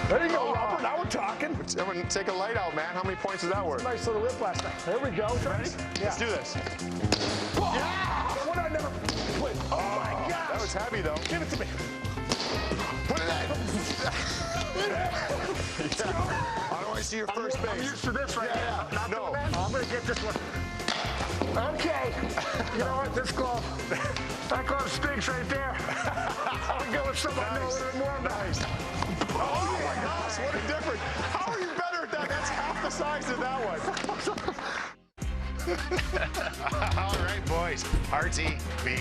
There you go, Robert. Now we're talking. I'm going to take a light out, man. How many points is that worth? Nice little rip last night. There we go. Ready? Yeah. Let's do this. Oh, yeah. What I never put. Oh, my gosh. That was heavy, though. Give it to me. Put it in. I don't want to see your first base. I'm used to this right now. No. I'm going to get this one. Okay. You know what? This glove. That glove stinks right there. I'll go with something I know a little more about. Nice. Oh, my gosh. What a difference. How are you better at that? That's half the size of that one. All right, boys. Artie B,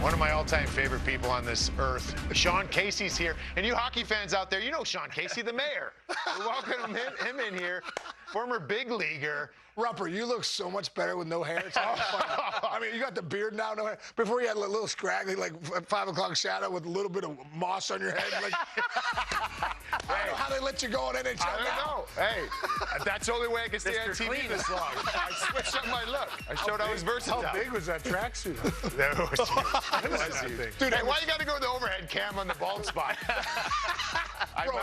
one of my all-time favorite people on this earth. Sean Casey's here. And you hockey fans out there, you know Sean Casey, the mayor. We welcome him in here. Former big leaguer. Rupper, you look so much better with no hair. It's all funny. I mean, you got the beard now, no hair. Before you had a little scraggly, like 5 o'clock shadow with a little bit of moss on your head. Like, I don't know how they let you go on NHL. I don't know. Hey, that's the only way I can stay on TV this long. I switched up my look. I showed I was versatile. How big was that tracksuit? That was huge. Dude, hey, why you got to go with the overhead cam on the bald spot? Bro,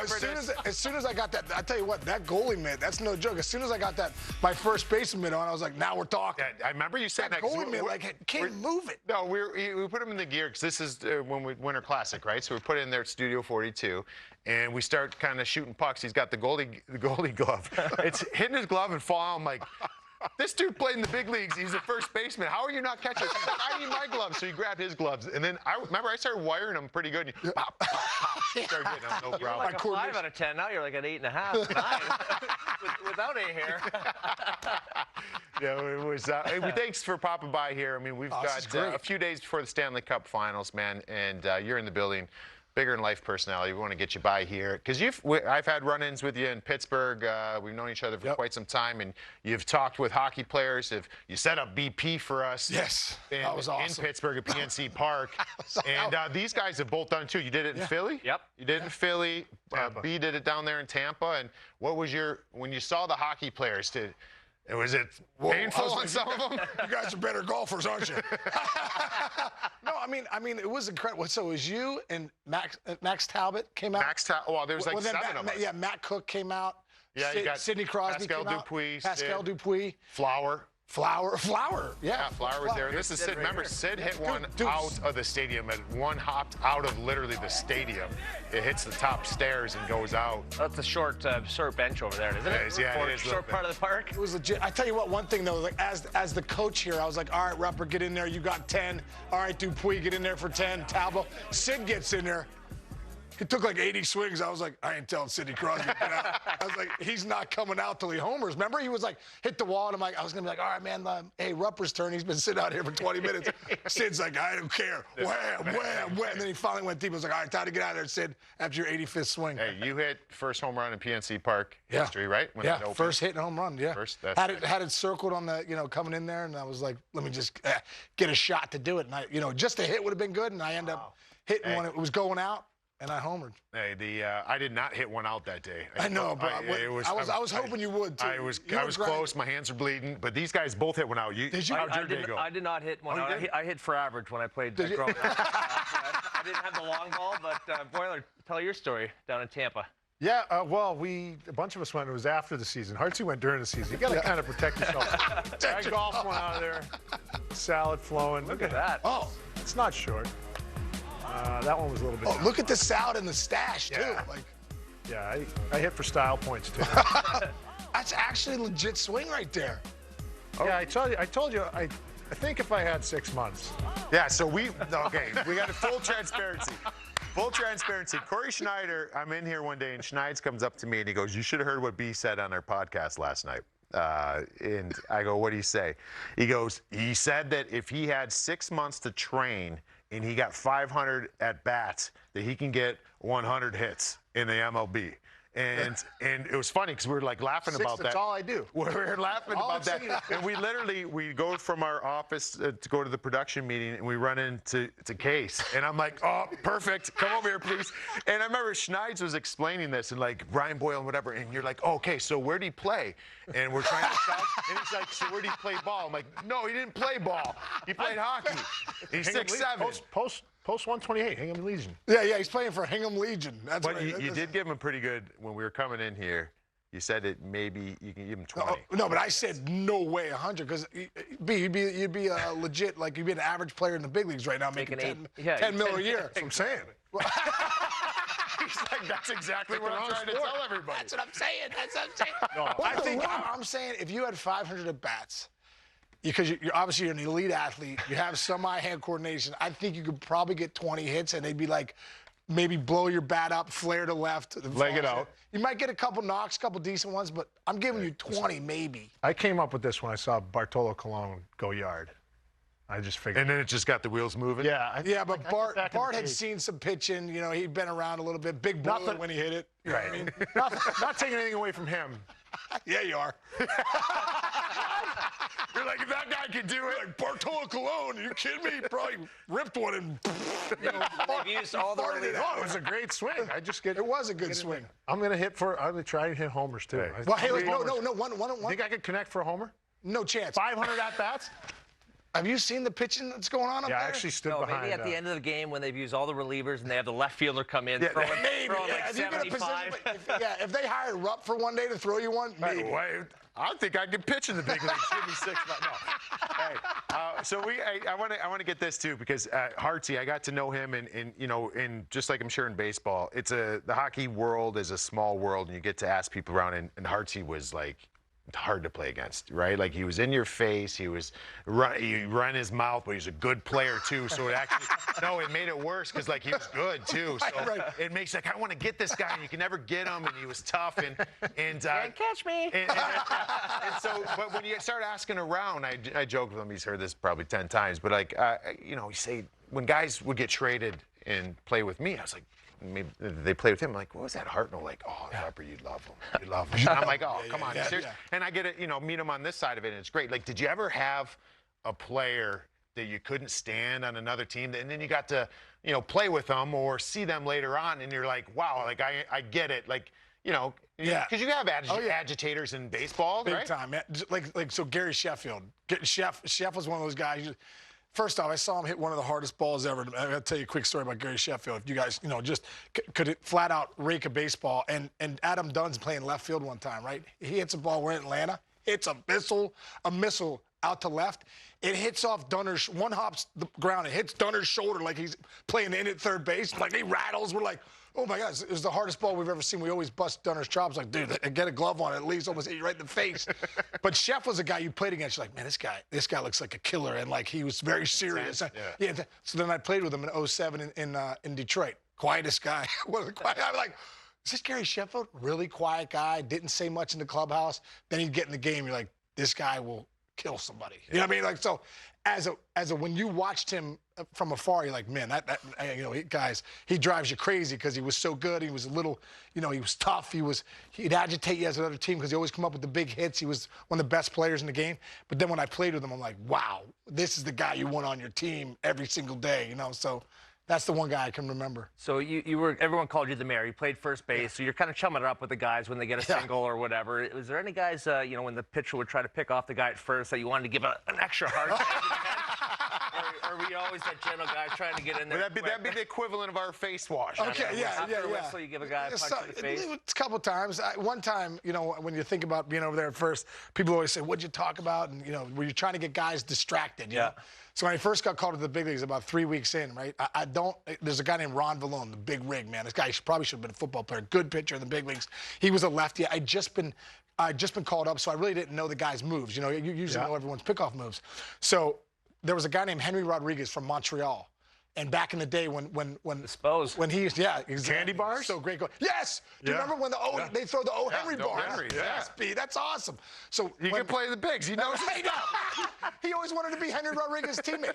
as soon as I got that, I tell you what, that goalie mitt, that's no joke. As soon as I got that, my first baseman mitt on, I was like, now we're talking. Yeah, I remember you saying that. Goalie mitt, like, can't move it. No, we put him in the gear because this is when we Winter Classic, right? So we put it in there at Studio 42, and we start kind of shooting pucks. He's got the goalie glove. It's hitting his glove and falling. I'm like, this dude played in the big leagues. He's a first baseman. How are you not catching it? He's like, I need my gloves. So he grabbed his gloves. And then I started wiring them pretty good. And you pop, pop, pop. Started getting them, no problem. You're like a 5 out of 10. Now you're like an 8.5, 9 without a hair. Yeah, it was. Thanks for popping by here. I mean, we've got a few days before the Stanley Cup Finals, man, and you're in the building. Bigger than life personality. We want to get you by here because I've had run-ins with you in Pittsburgh. We've known each other for quite some time, and you've talked with hockey players. You set up BP for us. Yes, that was awesome. In Pittsburgh at PNC Park, and these guys have both done it too. You did it in Philly. Yep. You did it in Philly. B did it down there in Tampa. And what was when you saw the hockey players? Was it painful on some of them? You guys are better golfers, aren't you? No, I mean, it was incredible. So it was you and Max Talbot came out. Well, there was like 7 of us. Yeah, Matt Cook came out. Yeah, you got Sidney Crosby Pascal came out. Dupuis. Pascal Dupuis. Flower. Yeah, Flower was there. This is Sid. Remember, Sid hit one out of the stadium, and one hopped out of literally the stadium. It hits the top stairs and goes out. That's a short bench over there, isn't it? Yeah, it is. Short part of the park. It was legit. I tell you what, one thing though, like as the coach here, I was like, all right, Rupper, get in there. You got 10. All right, Dupuis, get in there for 10. Talbot. Sid gets in there. He took like 80 swings. I was like, I ain't telling Sidney Crosby. I was like, he's not coming out till he homers. Remember, he was like, hit the wall, and I was going to be like, all right, man, hey, Rupper's turn. He's been sitting out here for 20 minutes. Sid's like, I don't care. Wham, wham, wham. And then he finally went deep. I was like, all right, time to get out of there, Sid, after your 85th swing. Hey, you hit first home run in PNC Park history, right? When yeah, first hit and home run, yeah. Had it circled on the, coming in there, and I was like, let me just get a shot to do it. And just a hit would have been good, and I end up hitting one. It was going out. And I homered. Hey, I did not hit one out that day. I know, bro. I was hoping you would too. I was close. My hands were bleeding, but these guys both hit one out. Did you? How'd your day go? I did not hit one out. I hit for average when I played growing up. I didn't have the long ball, but Boiler, tell your story down in Tampa. Yeah, well, a bunch of us went. It was after the season. Hartsey went during the season. You got to kind of protect yourself. I golfed one out of there. Salad flowing. Look at that. Oh, it's not short. That one was a little bit. Oh, look at the salad and the stash too. Yeah, I hit for style points too. That's actually a legit swing right there. Yeah, I told you. I think if I had 6 months. Yeah. So we got full transparency. Full transparency. Corey Schneider, I'm in here one day, and Schneids comes up to me and he goes, "You should have heard what B said on our podcast last night." And I go, "What do you say?" He goes, "He said that if he had 6 months to train and he got 500 at bats, that he can get 100 hits in the MLB." And it was funny because we were like laughing about that. That's all I do. We were laughing about that. And we go from our office to go to the production meeting, and we run into Case. And I'm like, "Oh, perfect. Come over here, please." And I remember Schneids was explaining this, and like Brian Boyle and whatever. And you're like, "Oh, okay, so where'd he play?" And we're trying to shout. And he's like, "So where'd he play ball?" I'm like, "No, he didn't play ball. He played hockey. He's 6'7". Post 128, Hingham Legion. Yeah, he's playing for Hingham Legion. That's But right. you did give him a pretty good when we were coming in here. You said it maybe you can give him 20. No, but I said no way 100 because you'd be legit, like you'd be an average player in the big leagues right now making 10 mil a year. That's what I'm saying. He's like, that's exactly what I'm trying to tell everybody. That's what I'm saying. I'm saying if you had 500 at bats, because you're obviously an elite athlete, you have some eye-hand coordination. I think you could probably get 20 hits, and they'd be like, maybe blow your bat up, flare to left, leg it out. You might get a couple knocks, a couple decent ones, but I'm giving you 20 maybe. I came up with this when I saw Bartolo Colon go yard. I just figured. And then it just got the wheels moving. Yeah, but Bart had seen some pitching. You know, he'd been around a little bit. Big bullet when he hit it. You know what I mean? not taking anything away from him. Yeah, you are. You're like, if that guy can do it. Like Bartolo Colon, you kidding me? Probably ripped one and They've used all the farted it out. It was a great swing. It was a good swing. I'm gonna try and hit homers too. Well, hey, no, one. Think I could connect for a homer? No chance. 500 at bats? Have you seen the pitching that's going on up there? Yeah, I actually stood behind. Maybe at the end of the game when they've used all the relievers and they have the left fielder come in, throwing like if you get a 75. if they hired Rupp for one day to throw you one, maybe. I think I can pitch in the big leagues. Give me 6. No. Hey, so I want to get this too because Hartsey, I got to know him and just like I'm sure in baseball, the hockey world is a small world and you get to ask people around and Hartsey was like hard to play against, right? Like he was in your face, he ran his mouth, but he was a good player too. So it actually, it made it worse because like he was good too. So it makes like I want to get this guy, and you can never get him, and he was tough and can't catch me. And so, but when you start asking around, I joke with him. He's heard this probably 10 times, but like you say when guys would get traded and play with me, I was like. Maybe they played with him. I'm like, what was that Hartnell? Like, Harper, you'd love him. You'd love him. I'm like, come on. Yeah. And I get it, meet him on this side of it, and it's great. Like, did you ever have a player that you couldn't stand on another team, and then you got to, play with them or see them later on, and you're like, wow, like, I get it. Like, because you have agitators in baseball, Big right? time, man. Like, so Gary Sheffield. Sheff was one of those guys. First off, I saw him hit one of the hardest balls ever. I got to tell you a quick story about Gary Sheffield. If you guys, just could flat out rake a baseball. And Adam Dunn's playing left field one time, right? He hits a ball. We're in Atlanta. It's a missile out to left. It hits off Dunner's, one hops the ground. It hits Dunner's shoulder like he's playing in at third base. Like he rattles. We're like, oh my God, it was the hardest ball we've ever seen. We always bust Dunner's chops. Like, dude, get a glove on it. At least almost hit you right in the face. But Sheff was a guy you played against. You're like, man, this guy looks like a killer. And like, he was very serious. Yeah. So then I played with him in 2007 in Detroit. Quietest guy. I'm like, is this Gary Sheffield? Really quiet guy. Didn't say much in the clubhouse. Then he'd get in the game. You're like, this guy will kill somebody. You know what I mean? Like, so as a when you watched him from afar, you're like, man, he drives you crazy because he was so good. He was a little, he was tough. He'd agitate you as another team because he always come up with the big hits. He was one of the best players in the game. But then when I played with him, I'm like, wow, this is the guy you want on your team every single day. So that's the one guy I can remember. So everyone called you the mayor. You played first base, so you're kind of chumming it up with the guys when they get a single or whatever. Was there any guys, when the pitcher would try to pick off the guy at first that you wanted to give an extra hard time? Or were you always that gentle guy trying to get in there? That'd be the equivalent of our face wash. Okay, yeah. So you give a guy a punch in the face? A couple times. One time, when you think about being over there at first, people always say, what'd you talk about? And, were you trying to get guys distracted? You know? So when I first got called to the big leagues about 3 weeks in, right, there's a guy named Ron Vallone, the big rig, man. This guy probably should have been a football player, good pitcher in the big leagues. He was a lefty. I'd just been called up, so I really didn't know the guy's moves. You usually know everyone's pickoff moves. So there was a guy named Henry Rodriguez from Montreal. And back in the day when he used, exactly. Candy bars? So great. Yes. Do you remember when they throw the Henry bars? Henry, Yes, B. That's awesome. So he can play the bigs. He knows. He always wanted to be Henry Rodriguez's teammate.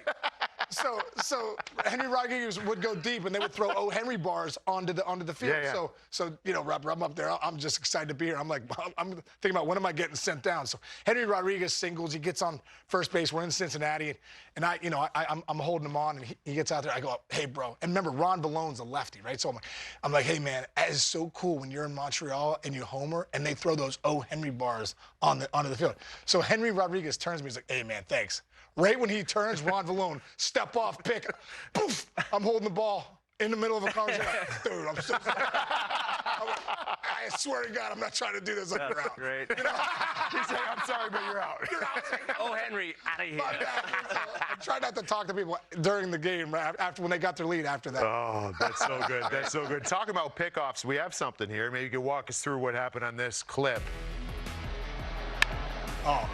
So Henry Rodriguez would go deep, and they would throw Henry bars onto the field. Yeah. So Rob, I'm up there. I'm just excited to be here. I'm like, I'm thinking about when am I getting sent down. So Henry Rodriguez singles. He gets on first base. We're in Cincinnati, and I'm holding him on, and he gets out there. I go, hey, bro. And remember, Ron Vallone's a lefty, right? So I'm like, hey, man, that is so cool when you're in Montreal and you homer, and they throw those Henry bars onto the field. So Henry Rodriguez turns to me. He's like, hey, man, thanks. Right when he turns, Ron Vallone, step off, pick, poof, I'm holding the ball in the middle of a conversation. Dude, I'm so sorry. I swear to God, I'm not trying to do this. Like, you're out. Great. You know? He's saying, I'm sorry, but you're out. You're out. Oh, Henry, out of here. I try not to talk to people during the game after when they got their lead after that. Oh, that's so good. That's so good. Talking about pickoffs, we have something here. Maybe you can walk us through what happened on this clip. Oh.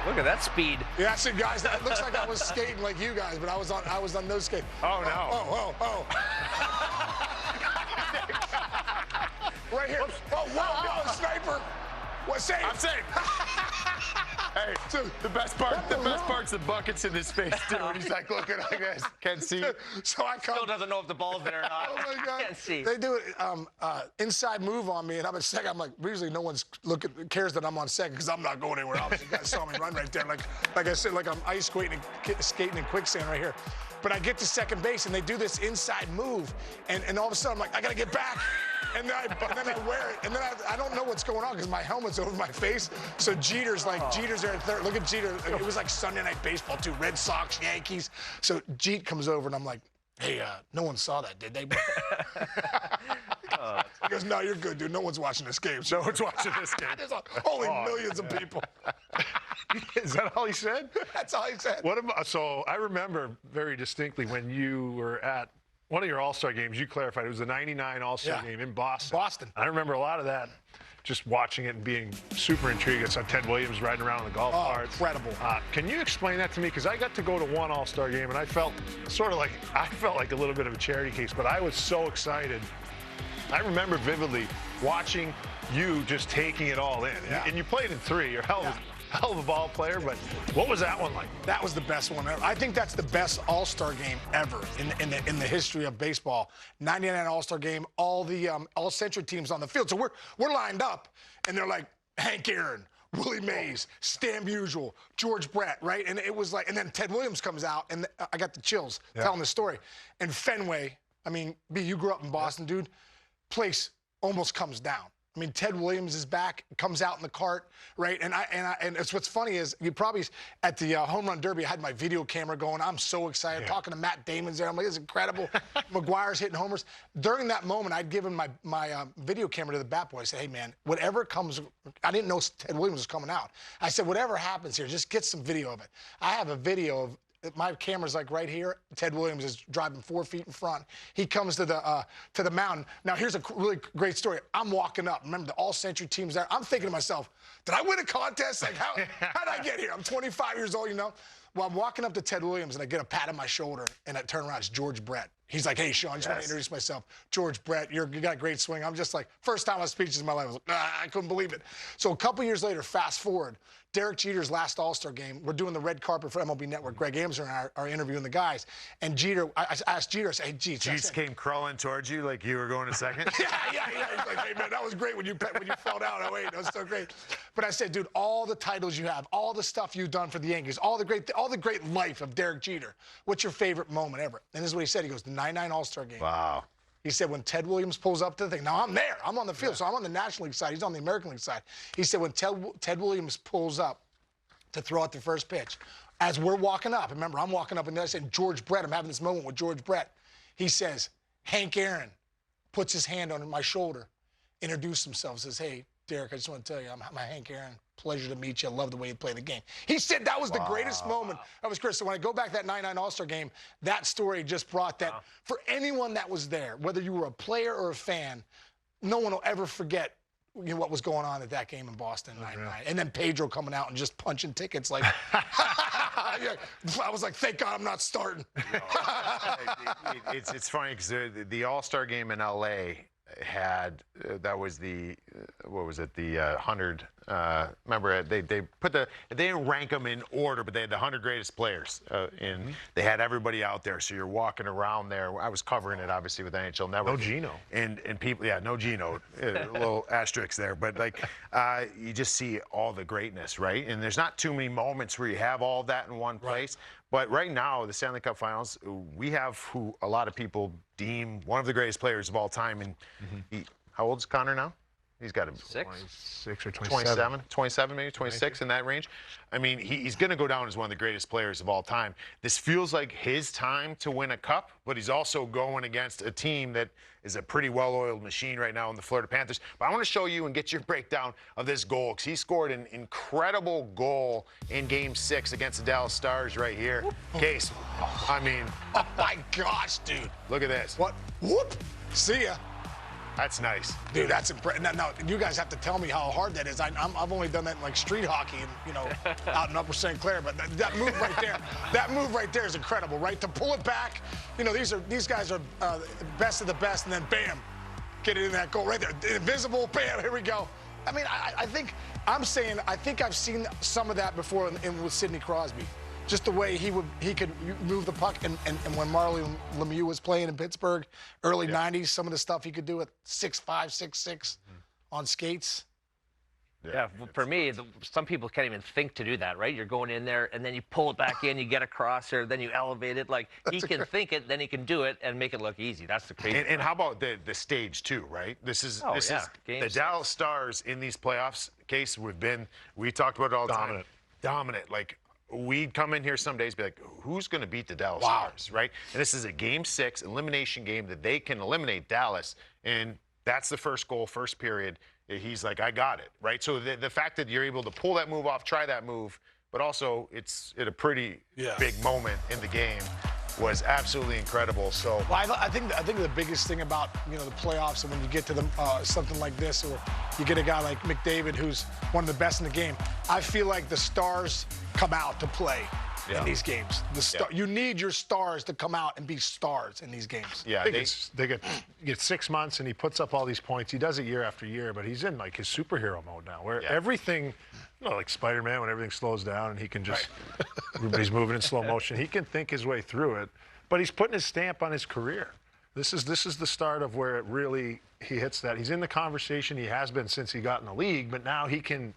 Look at that speed. Yeah, see, guys, it looks like I was skating like you guys, but I was on no skate. Oh, no. Oh. Right here. Oh, wow, go, sniper. What, save? I'm safe. Hey, the best part's the buckets in his face, too. And he's like looking like this. Can't see. So I come. Still doesn't know if the ball's there or not. Oh, my God. Can't see. They do it inside move on me, and I'm at second. I'm like, usually no one's cares that I'm on second because I'm not going anywhere else. You guys saw me run right there. Like I said, like I'm ice skating in quicksand right here. But I get to second base, and they do this inside move, and all of a sudden I'm like, I got to get back. And then I wear it, and then I don't know what's going on because my helmet's over my face. So Jeter's there at third. Look at Jeter. It was like Sunday Night Baseball, too. Red Sox, Yankees. So Jeet comes over, and I'm like, hey, no one saw that, did they? He goes, no, you're good, dude. No one's watching this game. No one's watching this game. There's only millions of people. Is that all he said? That's all he said. So I remember very distinctly when you were at one of your All-Star games, you clarified it was the 99 All-Star game in Boston. I remember a lot of that, just watching it and being super intrigued. I saw Ted Williams riding around on the golf cart. Incredible. Can you explain that to me? Because I got to go to one All-Star game, and I felt like a little bit of a charity case, but I was so excited. I remember vividly watching you just taking it all in. Yeah. And you played in 3. You're hell of a ball player, but what was that one like? That was the best one ever. I think that's the best All-Star game ever in the history of baseball. 99 All-Star game, all the all-century teams on the field. So we're lined up, and they're like Hank Aaron, Willie Mays, Stan Musial, George Brett, right? And it was like, and then Ted Williams comes out, and I got the chills telling the story. And Fenway, I mean, B, you grew up in Boston, dude. Place almost comes down. I mean, Ted Williams is back, comes out in the cart, right? And it's what's funny is you probably at the home run derby, I had my video camera going. I'm so excited talking to Matt Damon's there. I'm like, this is incredible. McGuire's hitting homers. During that moment, I'd given my video camera to the bat boy. I said, hey man, whatever comes, I didn't know Ted Williams was coming out. I said, whatever happens here, just get some video of it. I have a video of. My camera's like right here. Ted Williams is driving 4 feet in front. He comes to the mountain. Now here's a really great story. I'm walking up. Remember the all-century team's there. I'm thinking to myself, did I win a contest? Like how did I get here? I'm 25 years old, you know. Well, I'm walking up to Ted Williams and I get a pat on my shoulder and I turn around. It's George Brett. He's like, hey, Sean, I just want to introduce myself. George Brett, you got a great swing. I'm just like, first time I was speechless in my life. I was like, I couldn't believe it. So a couple years later, fast forward, Derek Jeter's last All-Star game. We're doing the red carpet for MLB Network. Greg Amser and I are interviewing the guys. And Jeter, I asked Jeter, I said, hey, Jeter. Came crawling towards you like you were going to second? Yeah. He's like, hey, man, that was great when you fell down. Oh, wait, that was so great. But I said, dude, all the titles you have, all the stuff you've done for the Yankees, all the great life of Derek Jeter, what's your favorite moment ever? And this is what he said. He goes, the 99 All-Star game. Wow. He said, when Ted Williams pulls up to the thing, now I'm there. I'm on the field, so I'm on the National League side. He's on the American League side. He said, when Ted Williams pulls up to throw out the first pitch, as we're walking up, remember, I'm walking up, and I said, George Brett, I'm having this moment with George Brett. He says, Hank Aaron puts his hand on my shoulder, introduced himself, says, hey, Derek, I just want to tell you, I'm Hank Aaron. Pleasure to meet you. I love the way you play the game. He said that was the greatest moment. That was Chris. So when I go back that 99 All-Star game, that story just brought that. For anyone that was there, whether you were a player or a fan, no one will ever forget what was going on at that game in Boston in 99. And then Pedro coming out and just punching tickets like, I was like, thank God I'm not starting. It's funny because the All-Star game in L.A. had that was the what was it, the 100 remember they didn't rank them in order, but they had the 100 greatest players they had everybody out there, so you're walking around there. I was covering it obviously with NHL Network. No Gino. And people, no Gino, a little asterisk there, but like you just see all the greatness, right? And there's not too many moments where you have all that in one place. But right now, the Stanley Cup Finals, we have who a lot of people deem one of the greatest players of all time. And how old is Connor now? He's got a 26 or 27 maybe, 26 in that range. I mean, he's going to go down as one of the greatest players of all time. This feels like his time to win a cup, but he's also going against a team that is a pretty well-oiled machine right now in the Florida Panthers. But I want to show you and get your breakdown of this goal, because he scored an incredible goal in Game 6 against the Dallas Stars right here. Case, I mean. Oh, my gosh, dude. Look at this. What? Whoop. See ya. That's nice. Dude, that's impressive. Now, you guys have to tell me how hard that is. I've only done that in, like, street hockey and, out in Upper St. Clair. But that move right there is incredible, right? To pull it back, these guys are best of the best, and then bam, get it in that goal right there. Invisible, bam, here we go. I mean, I think I've seen some of that before with Sidney Crosby. Just the way he could move the puck, and when Marley Lemieux was playing in Pittsburgh, early 90s, some of the stuff he could do at 6'5", 6'6", on skates. Yeah, for me, some people can't even think to do that, right? You're going in there, and then you pull it back in, you get across there, then you elevate it. Like, he can think it, then he can do it, and make it look easy. That's the crazy And how about the stage, too, right? This is the Dallas Stars in these playoffs. Case, we talked about it all the time. Dominant. Like, we'd come in here some days and be like, who's going to beat the Dallas Stars, right? And this is a Game 6 elimination game that they can eliminate Dallas, and that's the first goal, first period. He's like, I got it, right? So the fact that you're able to pull that move off, try that move, but also it's at a pretty big moment in the game was absolutely incredible. So I think the biggest thing about the playoffs, and when you get to something like this, or you get a guy like McDavid, who's one of the best in the game, I feel like the stars come out to play in these games. You need your stars to come out and be stars in these games. Yeah, they get 6 months, and he puts up all these points. He does it year after year, but he's in like his superhero mode now, where everything, like Spider-Man, when everything slows down and he can just, everybody's moving in slow motion. He can think his way through it, but he's putting his stamp on his career. This is the start of where he hits that. He's in the conversation. He has been since he got in the league, but now he's in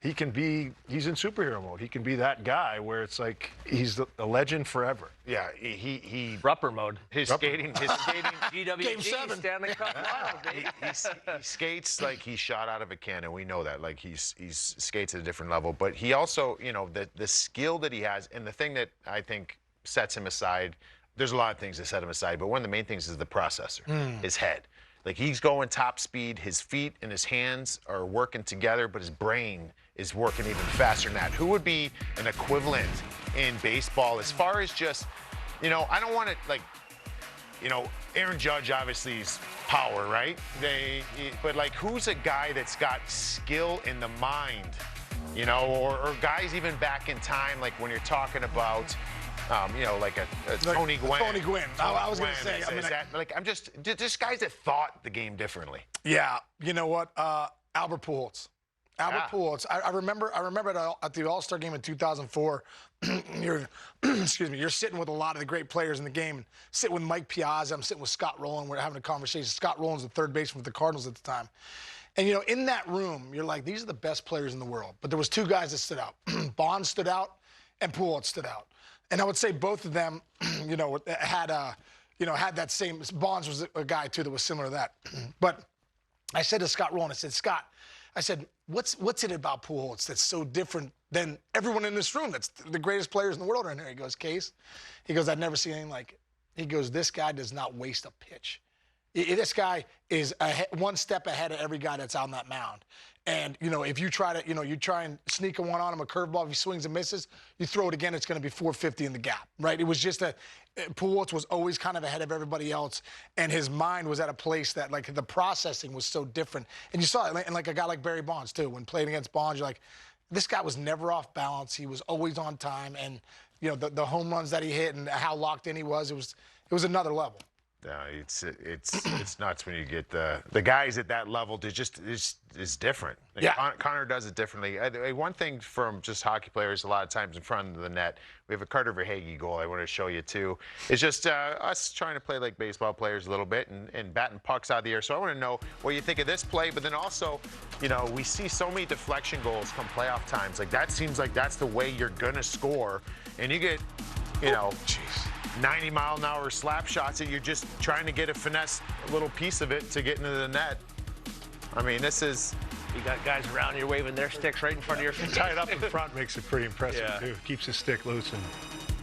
superhero mode. He can be that guy where it's like he's a legend forever. Yeah, he Rupper mode. His skating GWG, Game 7. Stanley Cup final, baby. he skates like he's shot out of a cannon. We know that. Like he skates at a different level. But he also, the skill that he has, and the thing that I think sets him aside, there's a lot of things that set him aside, but one of the main things is the processor, his head. Like, he's going top speed. His feet and his hands are working together, but his brain is working even faster than that. Who would be an equivalent in baseball as far as just, I don't want to, Aaron Judge obviously is power, right? But, like, who's a guy that's got skill in the mind, or guys even back in time, like when you're talking about, like a Tony Gwynn. Tony Gwynn. I was going to say. I'm just guys that thought the game differently. Yeah. You know what? Albert Pujols. Pujols. I remember at the All-Star game in 2004. You're sitting with a lot of the great players in the game. And sitting with Mike Piazza. I'm sitting with Scott Rowland. We're having a conversation. Scott Rowland's the third baseman with the Cardinals at the time. And, in that room, you're like, these are the best players in the world. But there was two guys that stood out. Bonds stood out, and Pujols stood out. And I would say both of them, had that same. Bonds was a guy too that was similar to that. But I said to Scott Rowland, I said, Scott, what's it about Pujols that's so different than everyone in this room? That's the greatest players in the world right here. He goes, Case. He goes, I've never seen anything like it. He goes, this guy does not waste a pitch. This guy is one step ahead of every guy that's on that mound. And, if you try to, you try and sneak a one on him, a curveball, if he swings and misses, you throw it again, it's going to be 450 in the gap, right? It was just Pujols was always kind of ahead of everybody else, and his mind was at a place that, like, the processing was so different. And you saw it, and like a guy like Barry Bonds, too. When playing against Bonds, you're like, this guy was never off balance. He was always on time. And, the home runs that he hit and how locked in he was, it was another level. No, it's nuts when you get the guys at that level. It's different. Like Connor does it differently. One thing from just hockey players, a lot of times in front of the net, we have a Carter Verhaeghe goal I want to show you too. It's just us trying to play like baseball players a little bit and batting pucks out of the air. So I want to know what you think of this play, but then also, we see so many deflection goals come playoff times. Like, that seems like that's the way you're gonna score, and you get, 90-mile-an-hour slap shots that you're just trying to get a finesse little piece of it to get into the net. I mean, this is. You got guys around you waving their sticks right in front of your face. Tied up in front makes it pretty impressive, too. Keeps his stick loose. And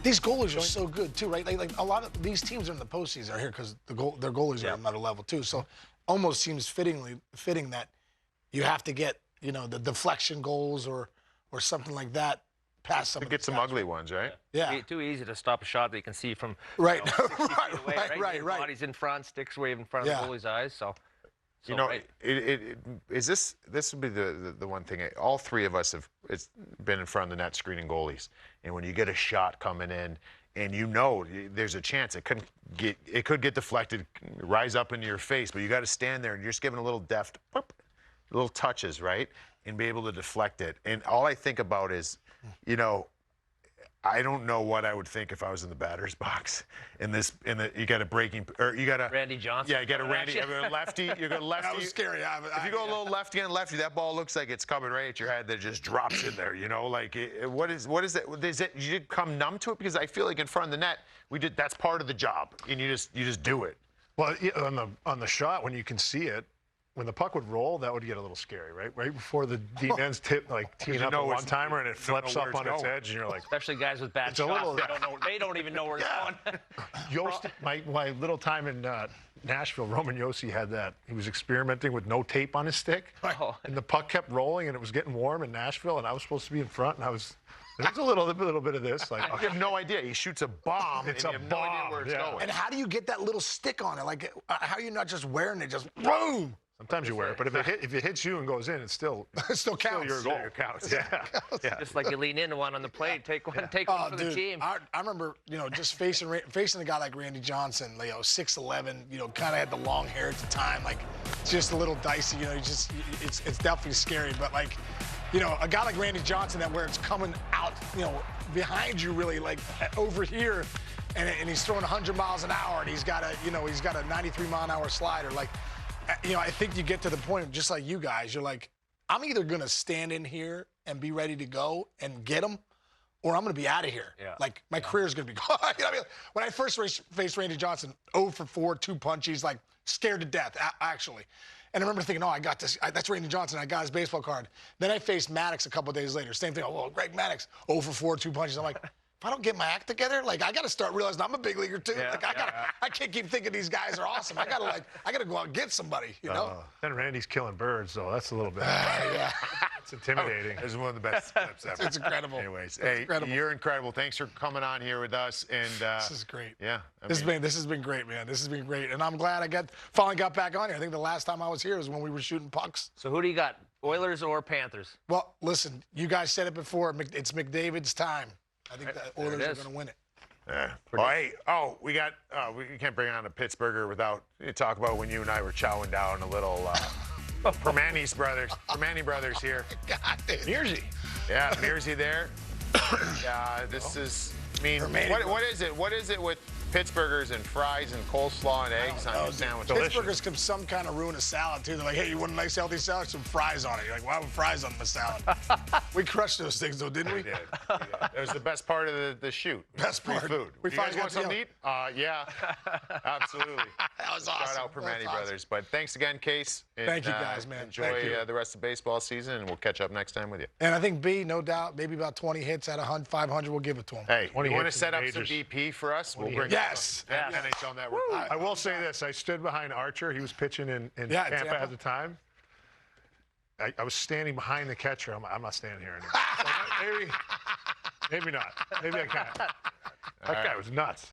these goalies are so good, too, right? Like a lot of these teams in the postseason are here because their goalies are at another level, too. So almost seems fitting that you have to get, the deflection goals or something like that past some To of get the some guys. ugly ones, right? Yeah. Too easy to stop a shot that you can see from 60 feet away, right. Body's in front, sticks wave in front of the goalie's eyes. So this would be the one thing. All three of us have been in front of the net screening goalies, and when you get a shot coming in, and there's a chance it could get deflected, rise up into your face, but you got to stand there and you're just giving a little deft, little touches, right, and be able to deflect it. And all I think about is, I don't know what I would think if I was in the batter's box. You got a breaking, or you got a Randy Johnson. Yeah, you got a lefty. You got a lefty. That was scary. If you go a little lefty and lefty, that ball looks like it's coming right at your head. That just drops in there. What is that? Is it you come numb to it? Because I feel like in front of the net, that's part of the job, and you just do it. Well, on the shot, when you can see it, when the puck would roll, that would get a little scary, right? Right before the D-men's teeing up a one-timer and it flips up on its edge, and you're like... Especially guys with bad shots, they don't even know where it's going. Yost, my little time in Nashville, Roman Josi had that. He was experimenting with no tape on his stick, and the puck kept rolling, and it was getting warm in Nashville, and I was supposed to be in front, and there's a little bit of this. Like, you have no idea. He shoots a bomb, and you have no idea where it's going. And how do you get that little stick on it? Like, how are you not just wearing it, just boom? Sometimes you wear it, but if it hits you and goes in, it's still it still counts. Still your goal. It counts. Yeah. Just like you lean into one on the plate, take one for the team. I remember, just facing a guy like Randy Johnson, 6'11", kind of had the long hair at the time, like just a little dicey, it's definitely scary, but like, a guy like Randy Johnson, where it's coming out, behind you really, like over here, and he's throwing 100 miles an hour, and he's got a 93-mile-an-hour slider, like. I think you get to the point, just like you guys, you're like, I'm either going to stand in here and be ready to go and get them, or I'm going to be out of here. Yeah. Like, my career's going to be gone. When I first faced Randy Johnson, 0 for 4, 2 punchies, like, scared to death, actually. And I remember thinking, I got this. That's Randy Johnson. I got his baseball card. Then I faced Maddox a couple days later. Same thing. Greg Maddox, 0 for 4, 2 punches. I'm like, if I don't get my act together, like, I got to start realizing I'm a big leaguer too. Yeah, I can't keep thinking these guys are awesome. I got to go out and get somebody, Then Randy's killing birds, though. That's a little bit. It's intimidating. It's one of the best clips ever. It's incredible. Anyways, you're incredible. Thanks for coming on here with us. And this is great. Yeah. This has been great, man. This has been great. And I'm glad I finally got back on here. I think the last time I was here was when we were shooting pucks. So who do you got, Oilers or Panthers? Well, listen, you guys said it before. It's McDavid's time. I think the Oilers are going to win it. Yeah. We got. We can't bring on a Pittsburgher without talk about when you and I were chowing down a little. Permani's brothers. Permani brothers here. God, Mearsy. Yeah, Mearsy there. This is. I mean, what is it? What is it with Pittsburghers and fries and coleslaw and eggs on your sandwich? Pittsburghers can some kind of ruin a salad, too. They're like, hey, you want a nice healthy salad? Some fries on it. You're like, why would fries on my salad? We crushed those things, though, didn't we? We did. It was the best part of the shoot. Best part. Free food. We you guys finally want got something to eat? Yeah. Absolutely. That was awesome. Shout out Permani brothers. But thanks again, Case. And, thank you, guys, man. Enjoy the rest of the baseball season, and we'll catch up next time with you. And I think B, no doubt, maybe about 20 hits out of 500, we'll give it to him. Hey, you want to set up some BP for us? We'll bring yes. NHL Network. I will say this. I stood behind Archer. He was pitching in Tampa at the time. I was standing behind the catcher. I'm not standing here anymore. So maybe not. Maybe I can. That guy was nuts.